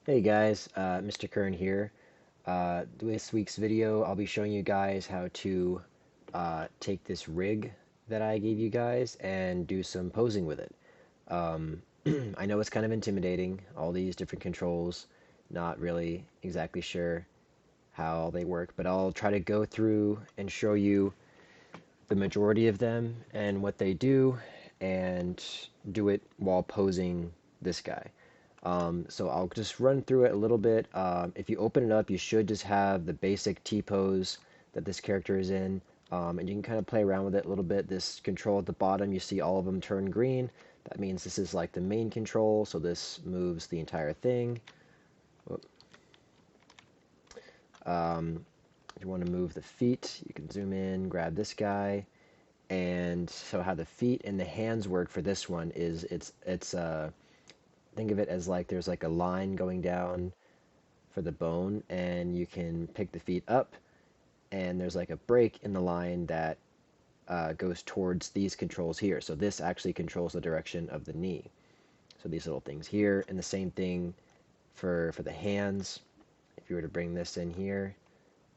Hey guys, Mr. Kern here. This week's video, I'll be showing you guys how to take this rig that I gave you guys and do some posing with it. Um, I know it's kind of intimidating, all these different controls, not really exactly sure how they work, but I'll try to go through and show you the majority of them and what they do and do it while posing this guy. So I'll just run through it a little bit. If you open it up, you should just have the basic T-pose that this character is in. And you can kind of play around with it a little bit. This control at the bottom, you see all of them turn green. That means this is like the main control, so this moves the entire thing. If you want to move the feet, you can zoom in, grab this guy. And so how the feet and the hands work for this one is it's think of it as like there's like a line going down for the bone, and you can pick the feet up, and there's like a break in the line that goes towards these controls here. So this actually controls the direction of the knee. So these little things here, and the same thing for the hands. If you were to bring this in here,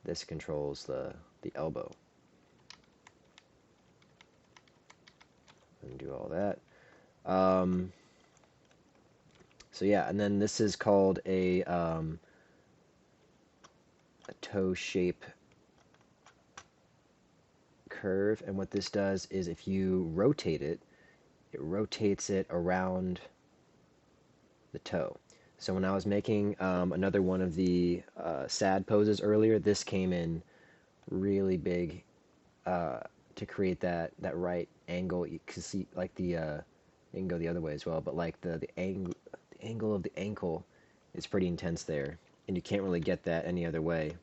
this controls the elbow. And do all that. Um, so yeah, and then this is called a toe shape curve, and what this does is if you rotate it, it rotates it around the toe. So when I was making another one of the sad poses earlier, this came in really big to create that right angle. You can see like you can go the other way as well, but like the angle of the ankle is pretty intense there, and you can't really get that any other way.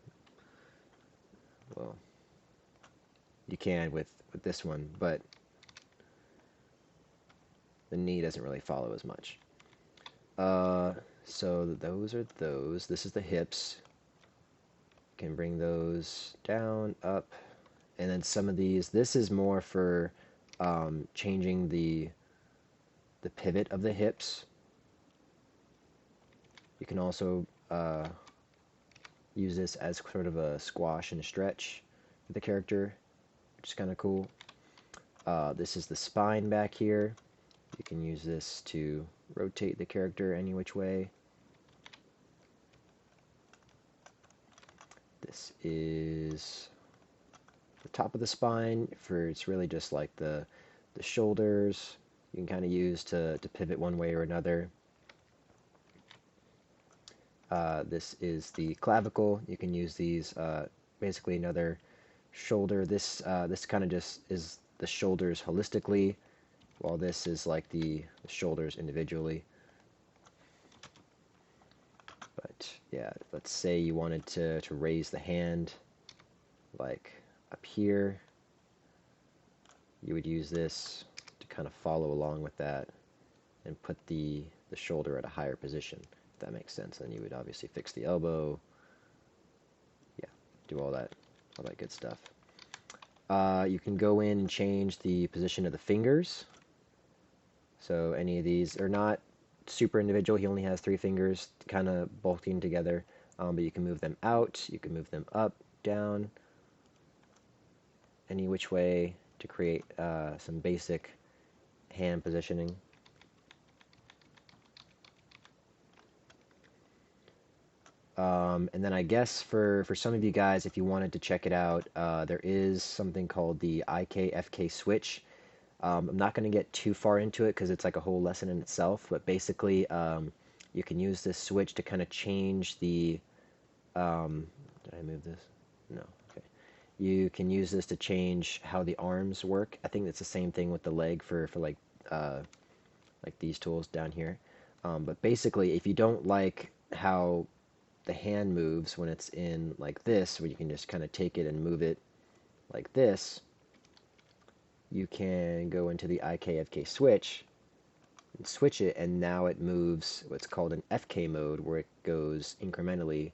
Well, you can with this one, but the knee doesn't really follow as much. Uh, so those are those. This is the hips. Can bring those down, up, and then some of these. This is more for changing the pivot of the hips. You can also use this as sort of a squash and stretch for the character, which is kind of cool. This is the spine back here. You can use this to rotate the character any which way. This is the top of the spine for it's really just like the shoulders. You can kind of use to pivot one way or another. This is the clavicle. You can use these basically another shoulder. This kind of just is the shoulders holistically, while this is like the shoulders individually. But yeah, let's say you wanted to raise the hand like up here. You would use this to kind of follow along with that and put the shoulder at a higher position, if that makes sense. Then you would obviously fix the elbow. Yeah, do all that good stuff. You can go in and change the position of the fingers. So any of these are not super individual. He only has 3 fingers, kind of bulking together. But you can move them out. You can move them up, down, any which way to create some basic hand positioning. And then I guess for some of you guys, if you wanted to check it out, there is something called the IKFK switch. I'm not going to get too far into it because it's like a whole lesson in itself, but basically you can use this switch to kind of change the... did I move this? No. Okay. You can use this to change how the arms work. I think it's the same thing with the leg for like these tools down here. But basically, if you don't like how the hand moves when it's in like this, where you can just kind of take it and move it like this, you can go into the IKFK switch and switch it, and now it moves what's called an FK mode, where it goes incrementally,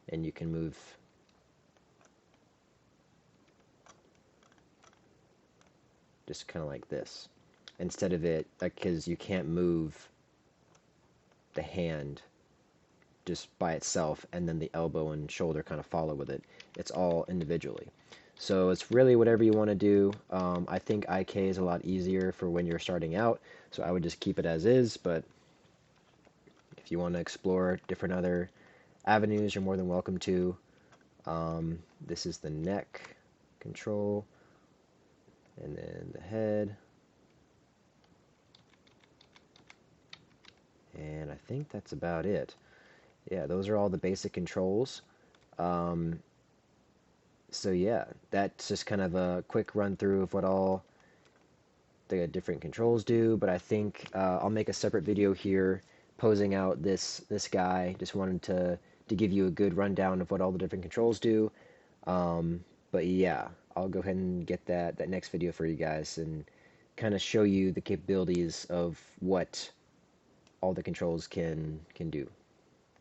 and you can move just kind of like this instead of it, because you can't move the hand just by itself, and then the elbow and shoulder kind of follow with it. It's all individually. So it's really whatever you want to do. I think IK is a lot easier for when you're starting out, so I would just keep it as is, but if you want to explore different other avenues, you're more than welcome to. This is the neck control, and then the head. And I think that's about it. Yeah, those are all the basic controls. Um, so yeah, that's just kind of a quick run through of what all the different controls do. But I think I'll make a separate video here posing out this guy. Just wanted to give you a good rundown of what all the different controls do. But yeah, I'll go ahead and get that next video for you guys and kind of show you the capabilities of what all the controls can do.